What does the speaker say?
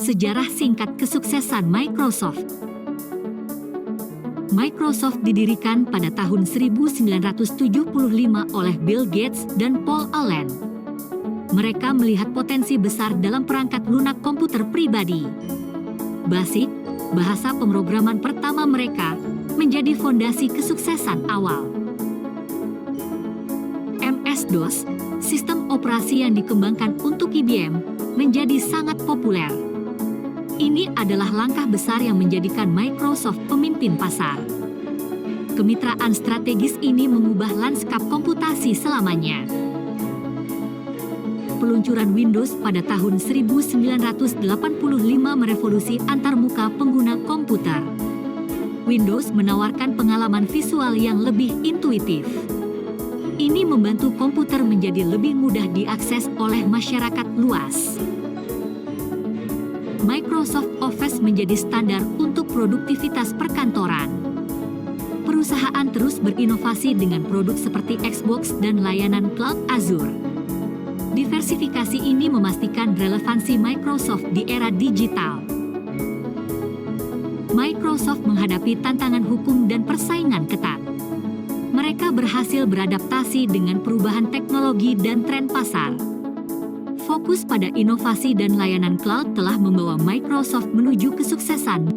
Sejarah singkat kesuksesan Microsoft. Microsoft didirikan pada tahun 1975 oleh Bill Gates dan Paul Allen. Mereka melihat potensi besar dalam perangkat lunak komputer pribadi. BASIC, bahasa pemrograman pertama mereka, menjadi fondasi kesuksesan awal. MS-DOS, sistem operasi yang dikembangkan untuk IBM, menjadi sangat populer. Ini adalah langkah besar yang menjadikan Microsoft pemimpin pasar. Kemitraan strategis ini mengubah lanskap komputasi selamanya. Peluncuran Windows pada tahun 1985 merevolusi antarmuka pengguna komputer. Windows menawarkan pengalaman visual yang lebih intuitif. Ini membantu komputer menjadi lebih mudah diakses oleh masyarakat luas. Microsoft Office menjadi standar untuk produktivitas perkantoran. Perusahaan terus berinovasi dengan produk seperti Xbox dan layanan cloud Azure. Diversifikasi ini memastikan relevansi Microsoft di era digital. Microsoft menghadapi tantangan hukum dan persaingan ketat. Mereka berhasil beradaptasi dengan perubahan teknologi dan tren pasar. Fokus pada inovasi dan layanan cloud telah membawa Microsoft menuju kesuksesan.